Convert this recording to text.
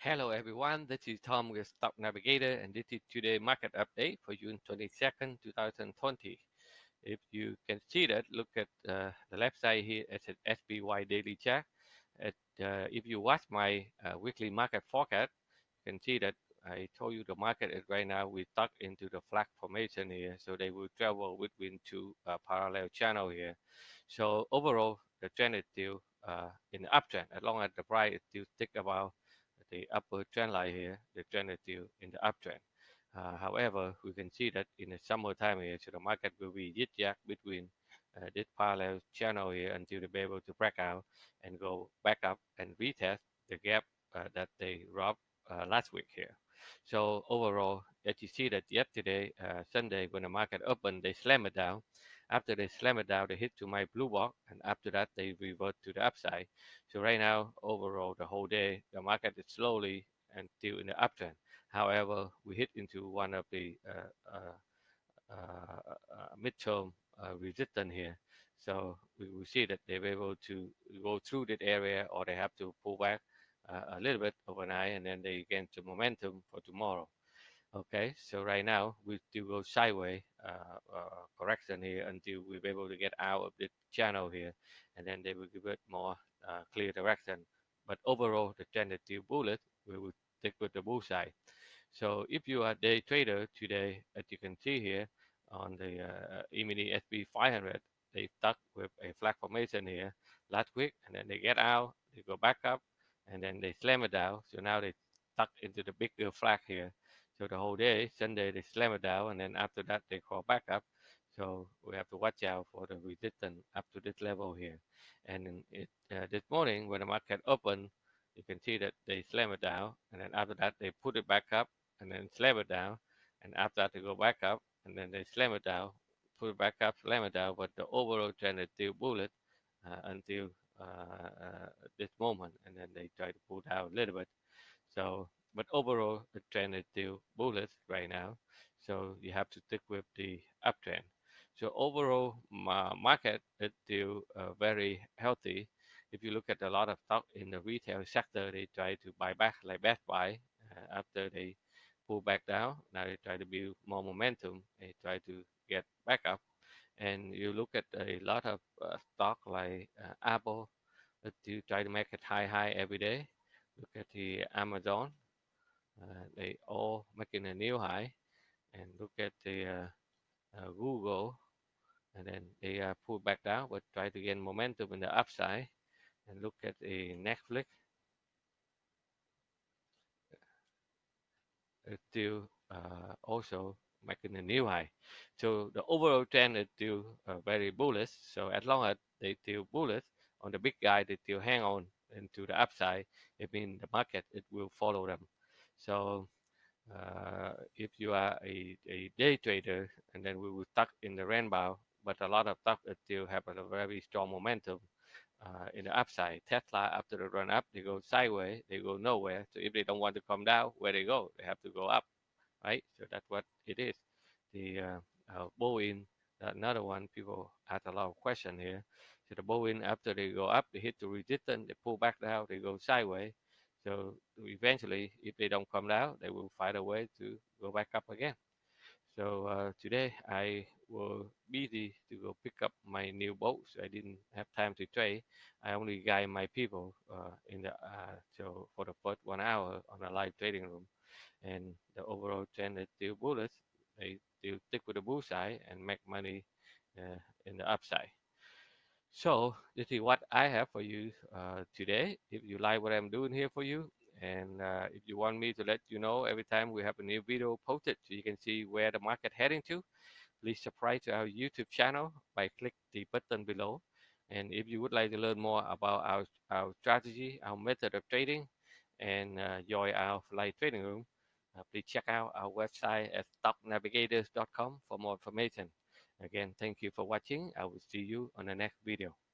Hello everyone, this is Tom with Stock Navigator and this is today market update for June 22nd, 2020. If you can see that, look at the left side here, it's an SPY daily chart. If you watch my weekly market forecast, you can see that I told you the market is right now we stuck into the flag formation here, so they will travel between two parallel channel here. So overall, the trend is still in the uptrend. As long as the price is still stick about the upper trend line here, the trend is still in the uptrend. However, we can see that in the summertime here, so the market will be zigzag between this parallel channel here until they be able to break out and go back up and retest the gap that they robbed last week here. So overall, as you see that yesterday, Sunday, when the market opened, they slam it down. After they slam it down, they hit to my blue box, and after that, they revert to the upside. So right now, overall, the whole day, the market is slowly and still in the uptrend. However, we hit into one of the midterm resistance here. So we will see that they were able to go through that area, or they have to pull back a little bit overnight, and then they gain some momentum for tomorrow. Okay, so right now we still go sideways correction here until we're able to get out of the channel here, and then they will give it more clear direction. But overall, the trend is still bullish. We will stick with the bull side. So if you are a day trader today, as you can see here on the E-mini SP 500, they stuck with a flag formation here last week, and then they get out, they go back up, and then they slam it down. So now they stuck into the bigger flag here. So the whole day, Sunday, they slam it down, and then after that, they crawl back up. So we have to watch out for the resistance up to this level here. And this morning, when the market opened, you can see that they slam it down, and then after that, they put it back up and then slam it down, and after that they go back up, and then they slam it down, put it back up, slam it down, but the overall trend is still bullish until this moment, and then they try to pull down a little bit. So, but overall the trend is still bullish right now, so you have to stick with the uptrend. So overall, market is still very healthy. If you look at a lot of stock in the retail sector, they try to buy back, like Best Buy, after they pull back down. Now they try to build more momentum. They try to get back up. And you look at a lot of stock like Apple, to try to make it high every day. Look at the Amazon, they all making a new high. And look at the Google, and then they pull back down, but try to gain momentum in the upside. And look at the Netflix, it's still also making a new high. So the overall trend is still very bullish. So as long as they still bullish on the big guy, they still hang on into the upside. It means the market it will follow them. So if you are a day trader, and then we will stuck in the rainbow, but a lot of stuff that still have a very strong momentum in the upside. Tesla, after the run up, they go sideways, they go nowhere. So if they don't want to come down, where they go? They have to go up, right? So that's what it is. The Boeing, another one, people ask a lot of question here. So the Boeing, after they go up, they hit the resistance, they pull back down, they go sideways. So eventually, if they don't come down, they will find a way to go back up again. So today I will busy to go pick up my new boat. So I didn't have time to trade. I only guide my people in the so for the first 1 hour on a live trading room, and the overall trend is still bullish. They still stick with the bull side and make money in the upside. So this is what I have for you today. If you like what I'm doing here for you, and if you want me to let you know every time we have a new video posted, so you can see where the market heading to, please subscribe to our YouTube channel by click the button below. And if you would like to learn more about our strategy, our method of trading, and join our live trading room, please check out our website at stocknavigators.com for more information. Again, thank you for watching. I will see you on the next video.